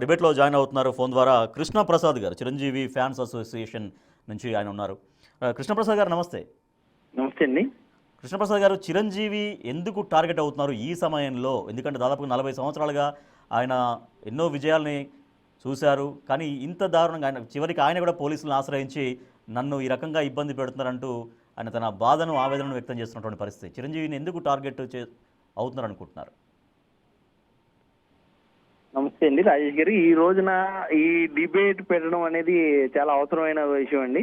డిబేట్లో జాయిన్ అవుతున్నారు ఫోన్ ద్వారా కృష్ణప్రసాద్ గారు, చిరంజీవి ఫ్యాన్స్ అసోసియేషన్ నుంచి ఆయన ఉన్నారు. కృష్ణప్రసాద్ గారు నమస్తే. నమస్తే అండి. కృష్ణప్రసాద్ గారు, చిరంజీవి ఎందుకు టార్గెట్ అవుతున్నారు ఈ సమయంలో? ఎందుకంటే దాదాపుగా 40 సంవత్సరాలుగా ఆయన ఎన్నో విజయాల్ని చూశారు. కానీ ఇంత దారుణంగా ఆయన చివరికి ఆయన కూడా పోలీసులను ఆశ్రయించి నన్ను ఈ రకంగా ఇబ్బంది పెడుతున్నారంటూ ఆయన తన బాధను, ఆవేదనను వ్యక్తం చేస్తున్నటువంటి పరిస్థితి. చిరంజీవిని ఎందుకు టార్గెట్ అవుతున్నారు అనుకుంటున్నారు? నమస్తే అండి రాజేష్ గారు. ఈ రోజున ఈ డిబేట్ పెట్టడం అనేది చాలా అవసరమైన విషయం అండి.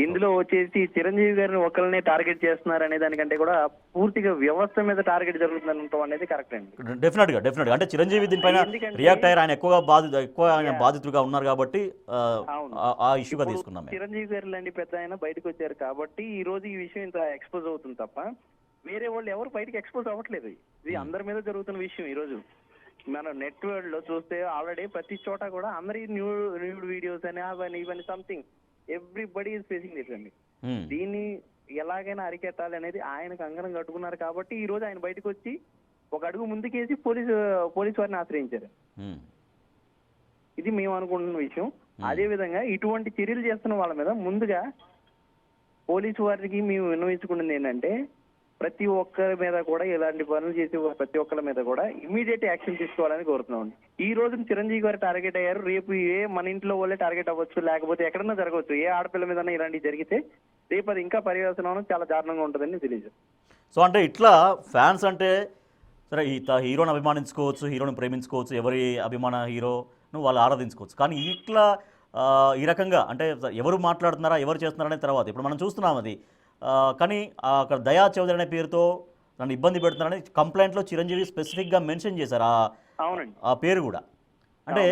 ఇందులో వచ్చేసి చిరంజీవి గారిని ఒకరినే టార్గెట్ చేస్తున్నారు అనే దానికంటే కూడా పూర్తిగా వ్యవస్థ మీద టార్గెట్ జరుగుతుందనటం అనేది కరెక్ట్ అండి. డెఫినెట్గా అంటే చిరంజీవి దీనిపైన ఎందుకంటే రియాక్ట్ అయ్యారు. ఆయన ఎక్కువ ఆయన బాధితులుగా ఉన్నారు కాబట్టి అవును, ఆ ఇష్యూగా తీసుకున్నాం మేము. చిరంజీవి గారు లాంటి పెద్ద ఆయన బయటకు వచ్చారు కాబట్టి ఈ రోజు ఈ విషయం ఇంత ఎక్స్పోజ్ అవుతుంది తప్ప వేరే వాళ్ళు ఎవరు బయటకు ఎక్స్పోజ్ అవ్వట్లేదు. ఇది అందరి మీద జరుగుతున్న విషయం. ఈ రోజు మనం నెట్ వరల్డ్ లో చూస్తే ఆల్రెడీ ప్రతి చోట కూడా అందరి న్యూడ్ వీడియోస్ అని అవన్నీ ఇవన్నీ something everybody is facing this అండి. దీన్ని ఎలాగైనా అరికెట్టాలి అనేది ఆయనకు అంగనం కట్టుకున్నారు కాబట్టి ఈ రోజు ఆయన బయటకు వచ్చి ఒక అడుగు ముందుకేసి పోలీసు వారిని ఆశ్రయించారు. ఇది మేము అనుకుంటున్న విషయం. అదే విధంగా ఇటువంటి చర్యలు చేస్తున్న వాళ్ళ మీద ముందుగా పోలీసు వారికి మేము విన్నవించుకున్నది ఏంటంటే ప్రతి ఒక్కరి మీద కూడా ఇలాంటి పనులు చేసే ప్రతి ఒక్కరి మీద కూడా ఇమీడియట్ యాక్షన్ తీసుకోవాలని కోరుతున్నాం. ఈ రోజు చిరంజీవి గారు టార్గెట్ అయ్యారు. రేపు మన ఇంట్లో వాళ్ళే టార్గెట్ అవ్వచ్చు, లేకపోతే ఎక్కడన్నా జరగవచ్చు. ఏ ఆడపిల్ల మీద ఇలాంటివి జరిగితే రేపు అది ఇంకా పర్యవసనం చాలా దారుణంగా ఉంటుందని తెలియదు. సో అంటే ఇట్లా ఫ్యాన్స్ అంటే సరే, హీరోని అభిమానించుకోవచ్చు, హీరోని ప్రేమించుకోవచ్చు, ఎవరి అభిమాన హీరోను వాళ్ళు ఆరాధించుకోవచ్చు. కానీ ఇట్లా ఈ రకంగా అంటే ఎవరు మాట్లాడుతున్నారా, ఎవరు చేస్తున్నారనే తర్వాత ఇప్పుడు మనం చూస్తున్నాం అది. కానీ అక్కడ దయా చౌదరి అనే పేరుతో నన్ను ఇబ్బంది పెడుతున్నారని కంప్లైంట్లో చిరంజీవి స్పెసిఫిక్గా మెన్షన్ చేశారు. ఆ పేరు కూడా అంటే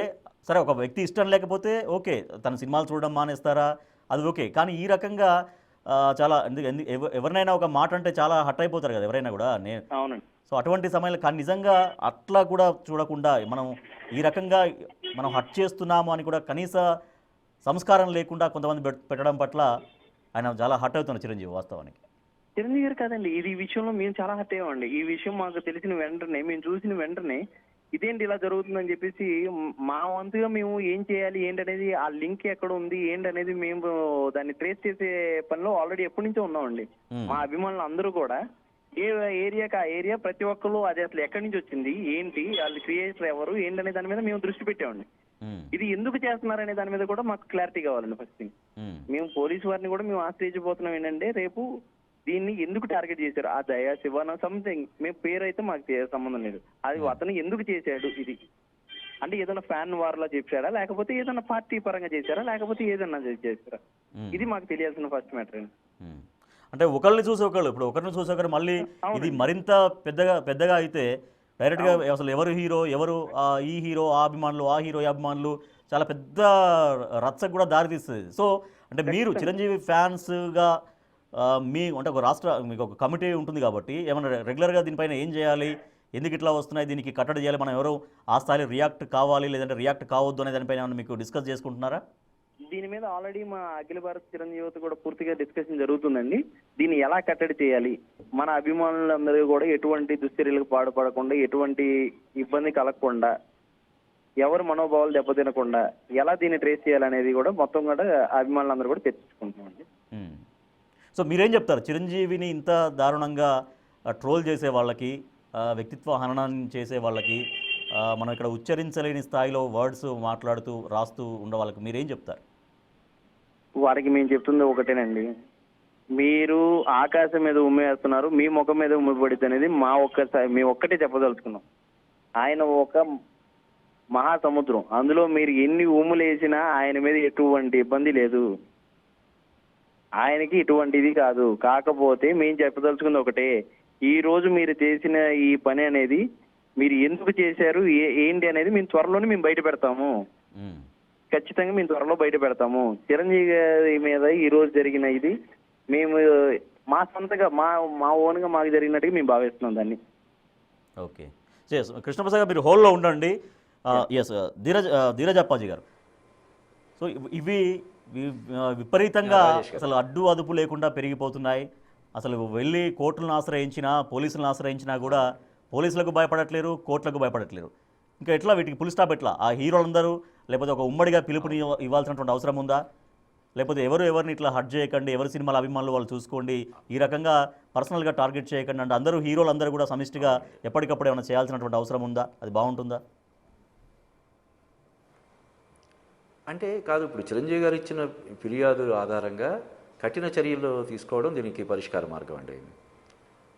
సరే, ఒక వ్యక్తి ఇష్టం లేకపోతే ఓకే, తన సినిమాలు చూడడం మానేస్తారా, అది ఓకే. కానీ ఈ రకంగా చాలా ఎవరినైనా ఒక మాట అంటే చాలా హట్ అయిపోతారు కదా ఎవరైనా కూడా. సో అటువంటి సమయంలో కానీ నిజంగా అట్లా కూడా చూడకుండా మనం ఈ రకంగా మనం హట్ చేస్తున్నాము అని కూడా కనీస సంస్కారం లేకుండా కొంతమంది పెట్టడం పట్ల ఆయన చాలా హట్ అవుతున్నారు చిరంజీవి. వాస్తవానికి చిరంజీవి గారు కాదండి, ఇది ఈ విషయంలో మేము చాలా హట్ అయ్యామండి. ఈ విషయం మాకు తెలిసిన వెంటనే, మేము చూసిన వెంటనే ఇదేంటి ఇలా జరుగుతుందని చెప్పేసి మా వంతుగా మేము ఏం చేయాలి ఏంటనేది, ఆ లింక్ ఎక్కడ ఉంది ఏంటనేది మేము దాన్ని ట్రేస్ చేసే పనిలో ఆల్రెడీ ఎప్పటి నుంచో ఉన్నామండి. మా అభిమానులు అందరూ కూడా ఏ ఏరియాకి ఆ ఏరియా ప్రతి ఒక్కరు అది అసలు ఎక్కడి నుంచి వచ్చింది ఏంటి, వాళ్ళు క్రియేటర్ ఎవరు ఏంటనే దాని మీద మేము దృష్టి పెట్టామండి. ఇది ఎందుకు చేస్తున్నారనే దాని మీద కూడా మాకు క్లారిటీ కావాలండి. ఫస్ట్ థింగ్, మేము పోలీసు వారిని కూడా మేము ఆశ్రయించబోతున్నాం ఏంటంటే రేపు దీన్ని ఎందుకు టార్గెట్ చేశారు, ఆ దయా శివన సంథింగ్, మేము పేరు అయితే మాకు సంబంధం లేదు. అది అతను ఎందుకు చేశాడు, ఇది అంటే ఏదైనా ఫ్యాన్ వార్ లా చేశాడా, లేకపోతే ఏదైనా పార్టీ పరంగా చేశారా, లేకపోతే ఏదన్నా చేశారా, ఇది మాకు తెలియాల్సిన ఫస్ట్ మ్యాటర్ అండి. అంటే ఒకరిని చూసి ఒకళ్ళు, ఇప్పుడు ఒకరిని చూసి ఒకరు మళ్ళీ ఇది మరింత పెద్దగా అయితే డైరెక్ట్గా అసలు ఎవరు హీరో, ఎవరు ఈ హీరో ఆ అభిమానులు, ఆ హీరో ఈ అభిమానులు, చాలా పెద్ద రచ్చకు కూడా దారితీస్తుంది. సో అంటే మీరు చిరంజీవి ఫ్యాన్స్గా అంటే ఒక మీకు ఒక కమిటీ ఉంటుంది కాబట్టి ఏమైనా రెగ్యులర్గా దీనిపైన ఏం చేయాలి, ఎందుకు ఇట్లా వస్తున్నాయి, దీనికి కట్టడి చేయాలి, మనం ఎవరో ఆ స్థాయిలో రియాక్ట్ కావాలి లేదంటే రియాక్ట్ కావద్దు అనే దానిపైన ఏమైనా మీకు డిస్కస్ చేసుకుంటున్నారా? దీని మీద ఆల్రెడీ మా అఖిల భారత చిరంజీవితో కూడా పూర్తిగా డిస్కషన్ జరుగుతుందండి. దీన్ని ఎలా కట్టడి చేయాలి, మన అభిమానులందరూ కూడా ఎటువంటి దుశ్చర్యలకు పాడుపడకుండా, ఎటువంటి ఇబ్బంది కలగకుండా, ఎవరు మనోభావాలు దెబ్బతినకుండా ఎలా దీన్ని ట్రేస్ చేయాలనేది కూడా మొత్తం కూడా అభిమానులందరూ కూడా చర్చించుకుంటున్నామండి. సో మీరేం చెప్తారు చిరంజీవిని ఇంత దారుణంగా ట్రోల్ చేసే వాళ్ళకి, వ్యక్తిత్వ హననం చేసే వాళ్ళకి, మనం ఇక్కడ ఉచ్చరించలేని స్థాయిలో వర్డ్స్ మాట్లాడుతూ రాస్తూ ఉండే వాళ్ళకి మీరేం చెప్తారు? వారికి మేము చెప్తుంది ఒకటేనండి, మీరు ఆకాశం మీద ఉమ్మేస్తున్నారు, మీ ముఖం మీద ఉమ్మిపడిద్ది అనేది మేము ఒక్కటే చెప్పదలుచుకున్నాం. ఆయన ఒక మహాసముద్రం, అందులో మీరు ఎన్ని ఉమ్ములేసినా ఆయన మీద ఎటువంటి ఇబ్బంది లేదు, ఆయనకి ఇటువంటిది కాదు. కాకపోతే మేము చెప్పదలుచుకుంది ఒకటే, ఈ రోజు మీరు చేసిన ఈ పని అనేది మీరు ఎందుకు చేశారు ఏంటి అనేది మేము త్వరలోనే మేము బయట పెడతాము. ఖచ్చితంగా మేము త్వరలో బయట పెడతాము. చిరంజీవి గారి మీద ఈ రోజు జరిగిన ఇది మేము మా సొంతగా మా ఓన్గా మాకు జరిగినట్టుగా మేము భావిస్తున్నాం దాన్ని. ఓకే, కృష్ణప్రసాద్ గారు మీరు హోల్లో ఉండండి. ఎస్, ధీరజ్ అప్పాజీ గారు, సో ఇవి విపరీతంగా అసలు అడ్డు అదుపు లేకుండా పెరిగిపోతున్నాయి. అసలు వెళ్ళి కోర్టులను ఆశ్రయించినా, పోలీసులను ఆశ్రయించినా కూడా పోలీసులకు భయపడట్లేరు, కోర్టులకు భయపడట్లేరు. ఇంకా ఎట్లా వీటికి ఫుల్ స్టాప్ ఎట్లా? ఆ హీరోలందరూ లేకపోతే ఒక ఉమ్మడిగా పిలుపుని ఇవ్వాల్సినటువంటి అవసరం ఉందా? లేకపోతే ఎవరిని ఇట్లా హర్ట్ చేయకండి, ఎవరి సినిమాల అభిమానులు వాళ్ళు చూసుకోండి, ఈ రకంగా పర్సనల్గా టార్గెట్ చేయకండి అంటే అందరూ హీరోలందరూ కూడా సమిష్టిగా ఎప్పటికప్పుడు ఏమైనా చేయాల్సినటువంటి అవసరం ఉందా? అది బాగుంటుందా? అంటే కాదు, ఇప్పుడు చిరంజీవి గారు ఇచ్చిన ఫిర్యాదు ఆధారంగా కఠిన చర్యలు తీసుకోవడం దీనికి పరిష్కార మార్గం అండి.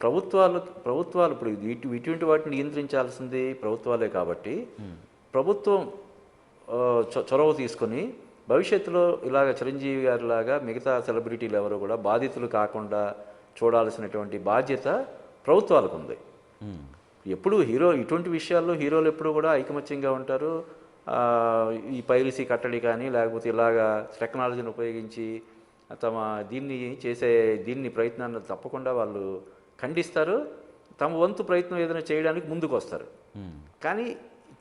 ప్రభుత్వాలు ఇప్పుడు ఇటువంటి వాటిని నియంత్రించాల్సింది ప్రభుత్వాలే కాబట్టి ప్రభుత్వం చొరవ తీసుకొని భవిష్యత్తులో ఇలాగ చిరంజీవి గారి లాగా మిగతా సెలబ్రిటీలు ఎవరు కూడా బాధితులు కాకుండా చూడాల్సినటువంటి బాధ్యత ప్రభుత్వాలకు ఉంది. ఎప్పుడు ఇటువంటి విషయాల్లో హీరోలు ఎప్పుడు కూడా ఐకమత్యంగా ఉంటారు. ఈ పైరసీ కట్టడి కానీ లేకపోతే ఇలాగా టెక్నాలజీని ఉపయోగించి తమ దీన్ని ప్రయత్నాన్ని తప్పకుండా వాళ్ళు ఖండిస్తారు. తమ వంతు ప్రయత్నం ఏదైనా చేయడానికి ముందుకు వస్తారు. కానీ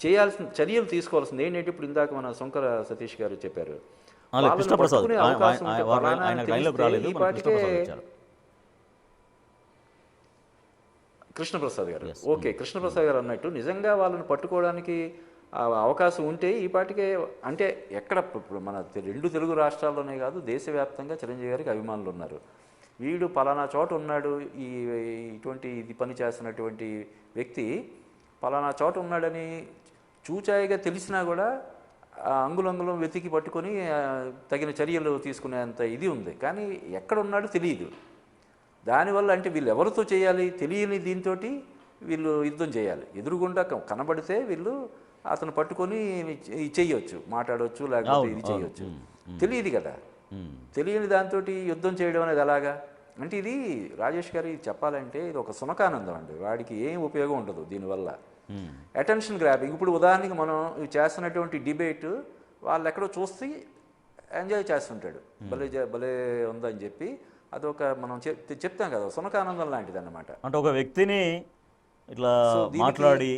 చేయాల్సిన చర్యలు తీసుకోవాల్సింది ఏంటంటే ఇప్పుడు ఇందాక మన శంకర సతీష్ గారు చెప్పారు, కృష్ణప్రసాద్ గారు ఓకే కృష్ణప్రసాద్ గారు అన్నట్టు నిజంగా వాళ్ళని పట్టుకోవడానికి అవకాశం ఉంటే ఈ పాటికే అంటే ఎక్కడ మన 2 తెలుగు రాష్ట్రాల్లోనే కాదు దేశవ్యాప్తంగా చిరంజీవి గారికి అభిమానులు ఉన్నారు. వీడు పలానా చోట ఉన్నాడు, ఇది పని చేస్తున్నటువంటి వ్యక్తి పలానా చోట ఉన్నాడని చూచాయిగా తెలిసినా కూడా అంగుళంగుళం వెతికి పట్టుకొని తగిన చర్యలు తీసుకునేంత ఇది ఉంది. కానీ ఎక్కడ ఉన్నాడో తెలియదు. దానివల్ల అంటే వీళ్ళు ఎవరితో చేయాలి తెలియని దీంతో వీళ్ళు యుద్ధం చేయాలి. ఎదురుగుండా కనబడితే వీళ్ళు అతను పట్టుకొని చెయ్యొచ్చు, మాట్లాడవచ్చు, లేకపోతే ఇది చేయొచ్చు. తెలియదు కదా, తెలియని దాంతో యుద్ధం చేయడం అనేది ఎలాగా అంటే ఇది రాజేష్ గారు చెప్పాలంటే ఇది ఒక సునకానందం అండి. వాడికి ఏం ఉపయోగం ఉండదు దీనివల్ల. Attention grabbing. ఇప్పుడు ఉదాహరణకి మనం చేస్తున్నటువంటి డిబేట్ వాళ్ళు ఎక్కడో చూస్తే ఎంజాయ్ చేస్తుంటాడు, భలే ఉందని చెప్పి అదొక మనం చెప్తాం కదా సునకానందం లాంటిది అన్నమాట. అంటే ఒక వ్యక్తిని ఇట్లా మాట్లాడి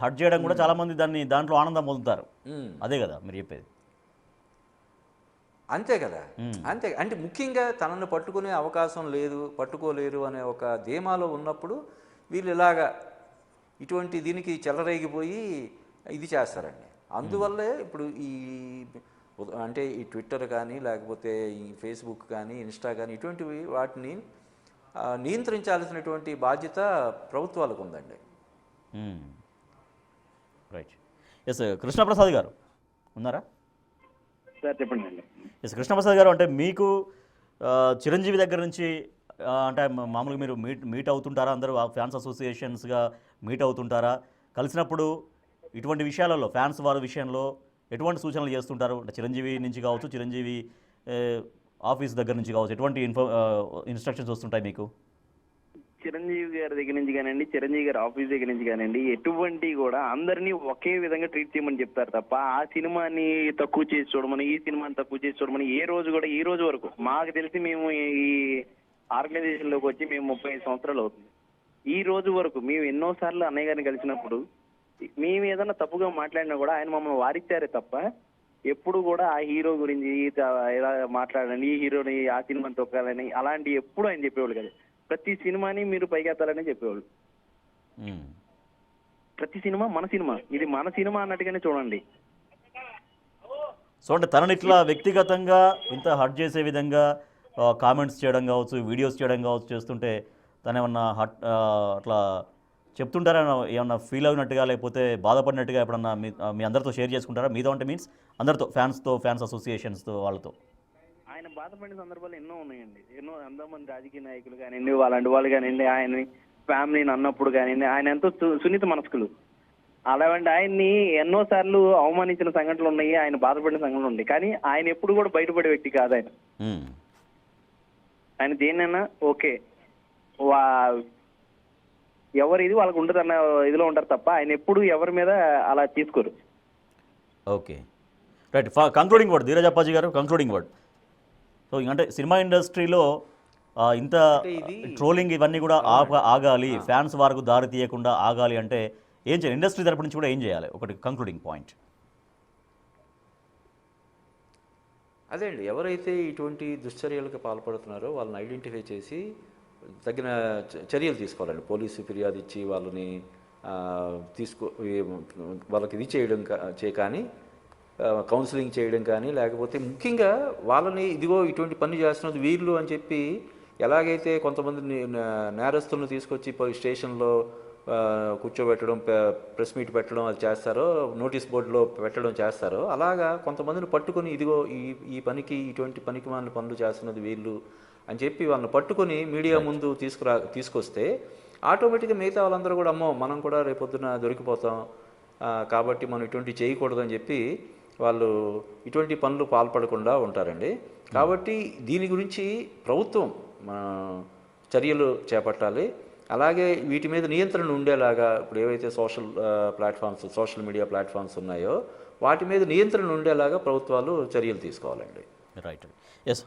హర్ట్ చేయడం కూడా చాలా మంది దాంట్లో ఆనందం పొందుతారు. అదే కదా మీరు చెప్పేది? అంతే కదా, అంతే. అంటే ముఖ్యంగా తనను పట్టుకునే అవకాశం లేదు, పట్టుకోలేరు అనే ఒక ధీమాలో ఉన్నప్పుడు వీళ్ళు ఇలాగా ఇటువంటి దీనికి చెలరేగిపోయి ఇది చేస్తారండి. అందువల్లే ఇప్పుడు అంటే ఈ ట్విట్టర్ కానీ లేకపోతే ఈ ఫేస్బుక్ కానీ ఇన్స్టా కానీ ఇటువంటివి వాటిని నియంత్రించాల్సినటువంటి బాధ్యత ప్రభుత్వాలకు ఉందండి. రైట్. ఎస్ కృష్ణప్రసాద్ గారు ఉన్నారా? సార్ చెప్పండి అండి. ఎస్ కృష్ణప్రసాద్ గారు, అంటే మీకు చిరంజీవి దగ్గర నుంచి అంటే మామూలుగా మీరు మీట్ అవుతుంటారా? అందరూ ఫ్యాన్స్ అసోసియేషన్స్గా మీట్ అవుతుంటారా? కలిసినప్పుడు ఇటువంటి విషయాలలో ఫ్యాన్స్ వారి విషయంలో ఎటువంటి సూచనలు చేస్తుంటారు? అంటే చిరంజీవి నుంచి కావచ్చు, చిరంజీవి ఆఫీస్ దగ్గర నుంచి కావచ్చు, ఎటువంటి ఇన్స్ట్రక్షన్స్ వస్తుంటాయి మీకు? చిరంజీవి గారి దగ్గర నుంచి కానివ్వండి, చిరంజీవి గారి ఆఫీస్ దగ్గర నుంచి కానివ్వండి, ఎటువంటి కూడా అందరినీ ఒకే విధంగా ట్రీట్ చేయమని చెప్తారు తప్ప ఆ సినిమాని తక్కువ చేసి చూడమని, ఈ సినిమాని తక్కువ చేసి చూడమని ఏ రోజు కూడా ఈ రోజు వరకు మాకు తెలిసి మేము ఈ ఆర్గనైజేషన్లోకి వచ్చి మేము 35 సంవత్సరాలు అవుతుంది. ఈ రోజు వరకు మేము ఎన్నోసార్లు అన్నయ్య గారిని కలిసినప్పుడు మేము ఏదన్నా తప్పుగా మాట్లాడినా కూడా ఆయన మమ్మల్ని వారిచ్చారే తప్ప ఎప్పుడు కూడా ఆ హీరో గురించి ఇలా మాట్లాడండి, ఈ హీరోని ఆ సినిమాని తొక్కాలని అలాంటి ఎప్పుడు ఆయన చెప్పేవాళ్ళు కదా. ప్రతి సినిమాని మీరు పైకెత్తాలని చెప్పేవాళ్ళు. ప్రతి సినిమా మన సినిమా, ఇది మన సినిమా అన్నట్టుగానే చూడండి. సో అంటే తనని ఇట్లా వ్యక్తిగతంగా ఇంత హర్ట్ చేసే విధంగా కామెంట్స్ చేయడం కావచ్చు, వీడియోస్ చేయడం కావచ్చు చేస్తుంటే తను ఏమన్నా అట్లా చెప్తుంటారా? ఏమన్నా ఫీల్ అయినట్టుగా లేకపోతే బాధపడినట్టుగా ఎప్పుడన్నా మీ అందరితో షేర్ చేసుకుంటారా? మీతో అంటే మీన్స్ అందరితో, ఫ్యాన్స్ అసోసియేషన్స్తో వాళ్ళతో? ఆయన బాధపడిన సందర్భాలు ఎన్నో ఉన్నాయండి. ఎంతో మంది రాజకీయ నాయకులు కానివ్వండి, అలాంటి వాళ్ళు కానివ్వండి, ఆయన ఫ్యామిలీని అన్నప్పుడు కానివ్వండి, ఆయన ఎంతో సున్నిత మనస్కులు. అలాంటి ఆయన్ని ఎన్నోసార్లు అవమానించిన సంఘటనలు ఉన్నాయి, ఆయన బాధపడిన సంఘటనలు ఉన్నాయి. కానీ ఆయన ఎప్పుడు కూడా బయటపడే వ్యక్తి కాదు. ఆయన దేన్నైనా ఓకే ఎవరు ఇది వాళ్ళకు ఉండదు అన్న ఇదిలో ఉంటారు తప్ప ఆయన ఎప్పుడు ఎవరి మీద అలా తీసుకోరు. Okay right. Concluding word Dheeraj Appaji గారు, కంక్లూడింగ్ వర్డ్. సో అంటే సినిమా ఇండస్ట్రీలో ఇంత ట్రోలింగ్ ఇవన్నీ కూడా ఆగాలి, ఫ్యాన్స్ వరకు దారి తీయకుండా ఆగాలి అంటే ఏం చేయాలి? ఇండస్ట్రీ తరపు నుంచి కూడా ఏం చేయాలి? ఒకటి కంక్లూడింగ్ పాయింట్. అదే అండి, ఎవరైతే ఇటువంటి దుశ్చర్యలకు పాల్పడుతున్నారో వాళ్ళని ఐడెంటిఫై చేసి తగిన చర్యలు తీసుకోవాలండి. పోలీసు ఫిర్యాదు ఇచ్చి వాళ్ళని వాళ్ళకి ఇది చేయడం కానీ కౌన్సిలింగ్ చేయడం కానీ, లేకపోతే ముఖ్యంగా వాళ్ళని ఇదిగో ఇటువంటి పని చేస్తున్నది వీళ్ళు అని చెప్పి, ఎలాగైతే కొంతమంది నేరస్తులను తీసుకొచ్చి స్టేషన్లో కూర్చోబెట్టడం, ప్రెస్ మీట్ పెట్టడం అది చేస్తారో, నోటీస్ బోర్డులో పెట్టడం చేస్తారో, అలాగా కొంతమందిని పట్టుకొని ఇదిగో ఈ పనికి, ఇటువంటి పనికి మన పనులు చేస్తున్నది వీళ్ళు అని చెప్పి వాళ్ళని పట్టుకొని మీడియా ముందు తీసుకొస్తే ఆటోమేటిక్గా మిగతా వాళ్ళందరూ కూడా అమ్మో మనం కూడా రేపొద్దున దొరికిపోతాం, కాబట్టి మనం ఇటువంటి చేయకూడదని చెప్పి వాళ్ళు ఇటువంటి పనులు పాల్పడకుండా ఉంటారండి. కాబట్టి దీని గురించి ప్రభుత్వం చర్యలు చేపట్టాలి. అలాగే వీటి మీద నియంత్రణ ఉండేలాగా, ఇప్పుడు ఏవైతే సోషల్ మీడియా ప్లాట్ఫామ్స్ ఉన్నాయో వాటి మీద నియంత్రణ ఉండేలాగా ప్రభుత్వాలు చర్యలు తీసుకోవాలండి. రైట్. ఎస్.